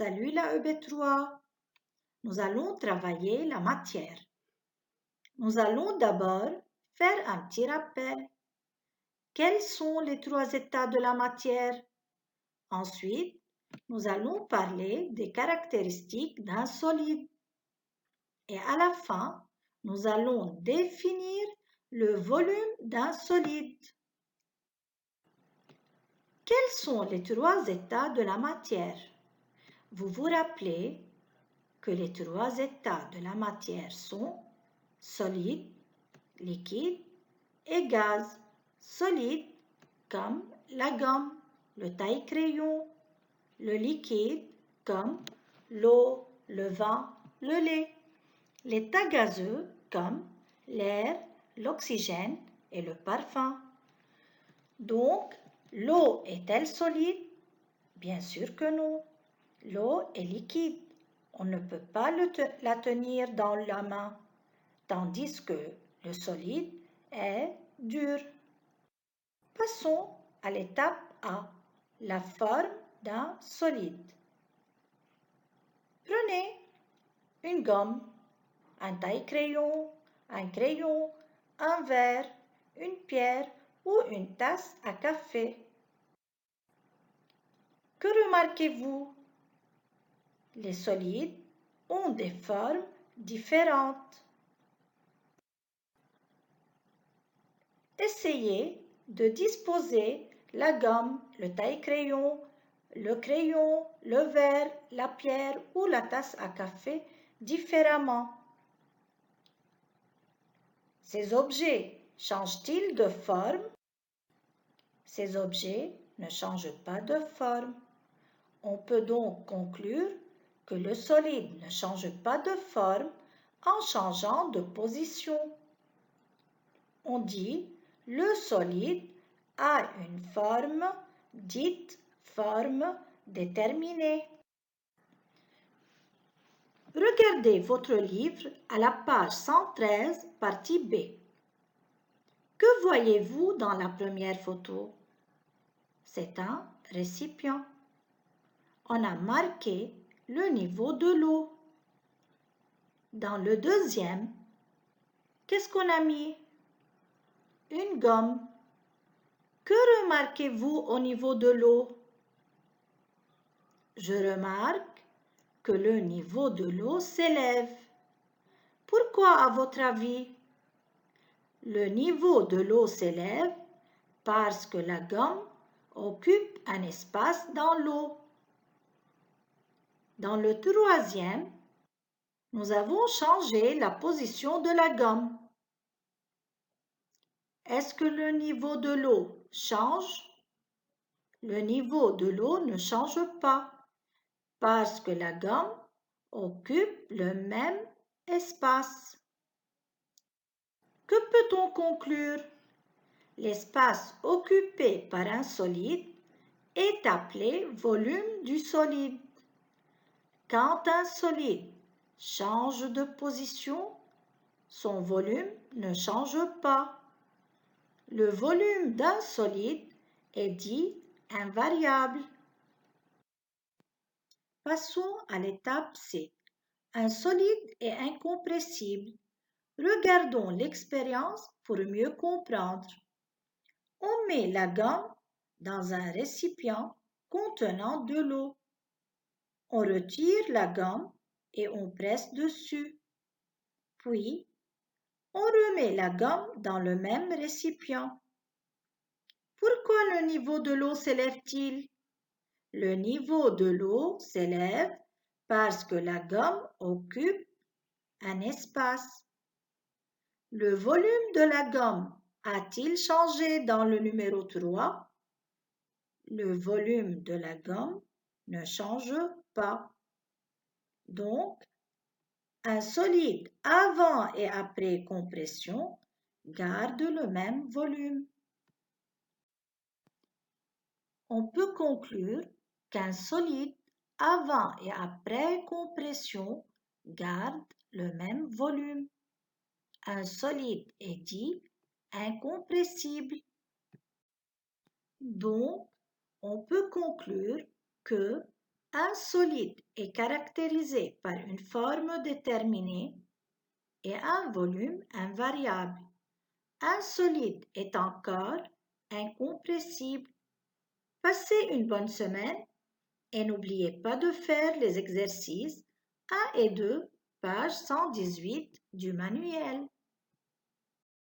Salut la EB3. Nous allons travailler la matière. Nous allons d'abord faire un petit rappel. Quels sont les trois états de la matière? Ensuite, nous allons parler des caractéristiques d'un solide. Et à la fin, nous allons définir le volume d'un solide. Quels sont les trois états de la matière? Vous vous rappelez que les trois états de la matière sont solide, liquide et gaz. Solide comme la gomme, le taille-crayon, le liquide comme l'eau, le vin, le lait. L'état gazeux comme l'air, l'oxygène et le parfum. Donc, l'eau est-elle solide? Bien sûr que non. L'eau est liquide. On ne peut pas la tenir dans la main, tandis que le solide est dur. Passons à l'étape A, la forme d'un solide. Prenez une gomme, un taille-crayon, un crayon, un verre, une pierre ou une tasse à café. Que remarquez-vous? Les solides ont des formes différentes. Essayez de disposer la gomme, le taille-crayon, le crayon, le verre, la pierre ou la tasse à café différemment. Ces objets changent-ils de forme? Ces objets ne changent pas de forme. On peut donc conclure que le solide ne change pas de forme en changeant de position. On dit le solide a une forme dite forme déterminée. Regardez votre livre à la page 113, partie B. Que voyez-vous dans la première photo? C'est un récipient. On a marqué le niveau de l'eau. Dans le deuxième, qu'est-ce qu'on a mis? Une gomme. Que remarquez-vous au niveau de l'eau? Je remarque que le niveau de l'eau s'élève. Pourquoi, à votre avis? Le niveau de l'eau s'élève parce que la gomme occupe un espace dans l'eau. Dans le troisième, nous avons changé la position de la gomme. Est-ce que le niveau de l'eau change? Le niveau de l'eau ne change pas parce que la gomme occupe le même espace. Que peut-on conclure? L'espace occupé par un solide est appelé volume du solide. Quand un solide change de position, son volume ne change pas. Le volume d'un solide est dit invariable. Passons à l'étape C. Un solide est incompressible. Regardons l'expérience pour mieux comprendre. On met la gomme dans un récipient contenant de l'eau. On retire la gomme et on presse dessus. Puis, on remet la gomme dans le même récipient. Pourquoi le niveau de l'eau s'élève-t-il? Le niveau de l'eau s'élève parce que la gomme occupe un espace. Le volume de la gomme a-t-il changé dans le numéro 3? Le volume de la gomme ne change pas. Donc, un solide avant et après compression garde le même volume. On peut conclure qu'un solide avant et après compression garde le même volume. Un solide est dit incompressible. Donc, on peut conclure que Un solide est caractérisé par une forme déterminée et un volume invariable. Un solide est encore incompressible. Passez une bonne semaine et n'oubliez pas de faire les exercices 1 et 2, page 118 du manuel.